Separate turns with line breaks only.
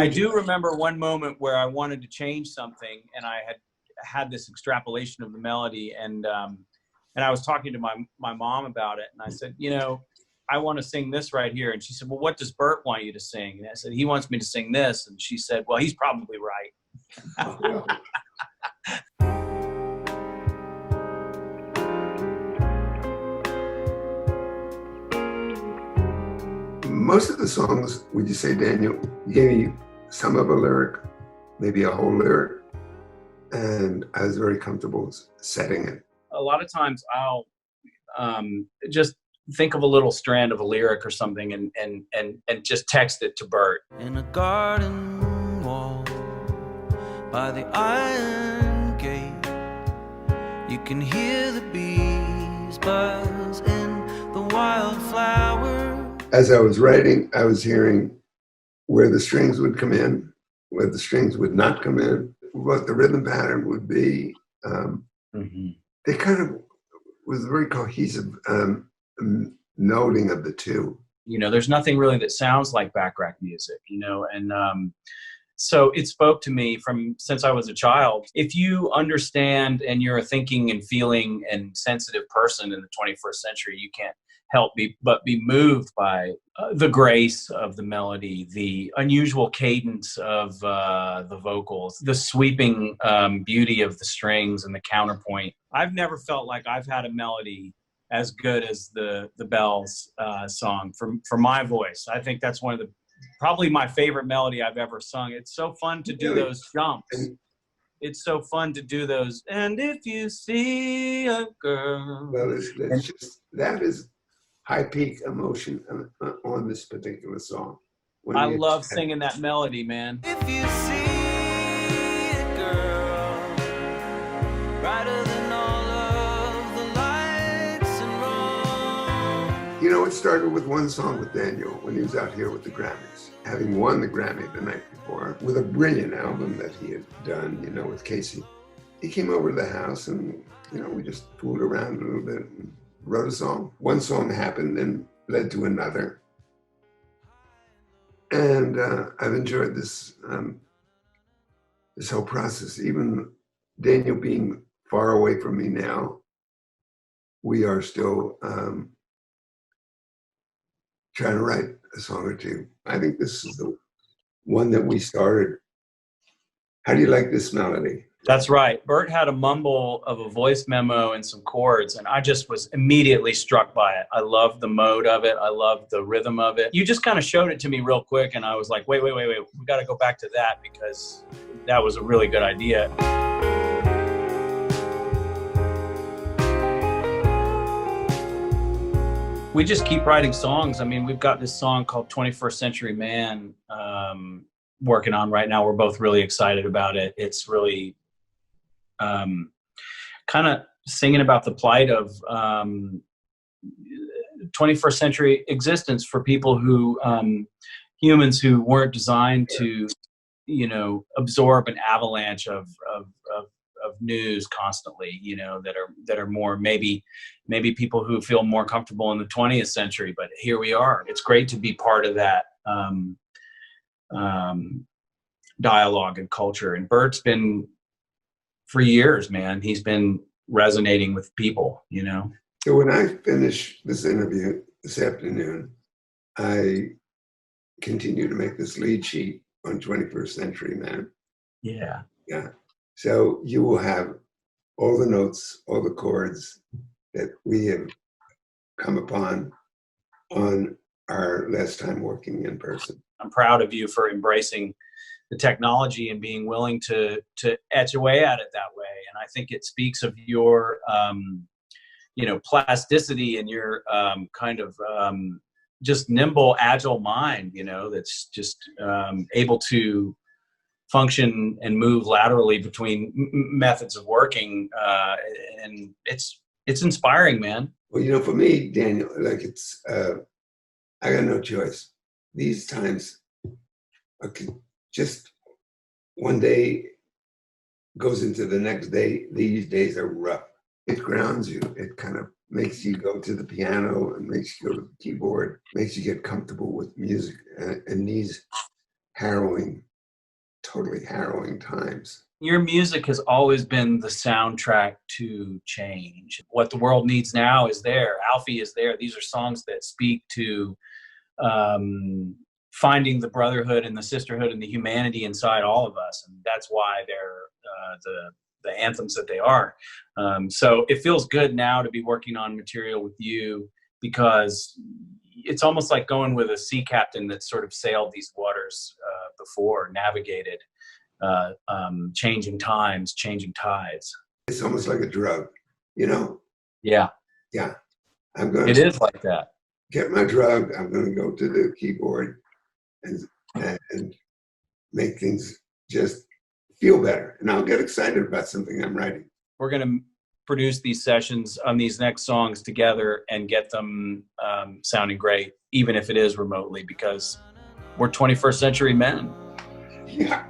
I do remember one moment where I wanted to change something, and I had this extrapolation of the melody, and I was talking to my mom about it, and I said, I want to sing this right here. And she said, well, what does Burt want you to sing? And I said, he wants me to sing this. And she said, well, he's probably right.
Most of the songs, would you say, Daniel, you gave me some of a lyric, maybe a whole lyric, and I was very comfortable setting it.
A lot of times I'll just think of a little strand of a lyric or something and just text it to Burt.
In a garden wall by the iron gate, you can hear the bees buzz in the wildflower.
As I was writing, I was hearing where the strings would come in, where the strings would not come in, what the rhythm pattern would be. They kind of was very cohesive noting of the two.
There's nothing really that sounds like Bacharach music, and so it spoke to me since I was a child. If you understand and you're a thinking and feeling and sensitive person in the 21st century, you can't help but be moved by the grace of the melody, the unusual cadence of the vocals, the sweeping beauty of the strings and the counterpoint. I've never felt like I've had a melody as good as the Bells song for my voice. I think that's one of probably my favorite melody I've ever sung. It's so fun to do those jumps. It's so fun to do those. And if you see a girl.
Well, that is high peak emotion on this particular song.
I love singing that melody, man.
If you see a girl brighter than all of the lights in Rome.
It started with one song with Daniel when he was out here with the Grammys, having won the Grammy the night before with a brilliant album that he had done, with Casey. He came over to the house and, we just fooled around a little bit and wrote a song. One song happened and led to another. And I've enjoyed this whole process. Even Daniel being far away from me now, we are still trying to write a song or two. I think this is the one that we started. How do you like this melody?
That's right. Burt had a mumble of a voice memo and some chords, and I just was immediately struck by it. I love the mode of it. I love the rhythm of it. You just kind of showed it to me real quick, and I was like, wait. We got to go back to that because that was a really good idea. We just keep writing songs. I mean, we've got this song called 21st Century Man working on right now. We're both really excited about it. It's really kind of singing about the plight of 21st century existence for people who, humans who weren't designed to, absorb an avalanche of news constantly, that are more maybe people who feel more comfortable in the 20th century, but here we are. It's great to be part of that dialogue and culture. And Burt's been, for years, man, he's been resonating with people,
So when I finish this interview this afternoon, I continue to make this lead sheet on 21st Century Man.
Yeah.
So you will have all the notes, all the chords that we have come upon on our last time working in person.
I'm proud of you for embracing the technology and being willing to etch away at it that way. And I think it speaks of your, plasticity and your kind of just nimble, agile mind, that's just able to function and move laterally between methods of working. And it's inspiring, man.
Well, for me, Daniel, it's, I got no choice. These times, just one day goes into the next day. These days are rough. It grounds you. It kind of makes you go to the piano and makes you go to the keyboard, makes you get comfortable with music in these harrowing totally harrowing times.
Your music has always been the soundtrack to change. What the world needs now is there. Alfie is there. These are songs that speak to finding the brotherhood and the sisterhood and the humanity inside all of us, and that's why they're the anthems that they are. So it feels good now to be working on material with you, because it's almost like going with a sea captain that's sort of sailed these waters before, navigated changing times, changing tides.
It's almost like a drug, you know?
Yeah.
Yeah. I'm going
It is like that.
Get my drug. I'm going to go to the keyboard and make things just feel better. And I'll get excited about something I'm writing.
We're going to produce these sessions on these next songs together and get them sounding great, even if it is remotely, because we're 21st century men.
Yeah.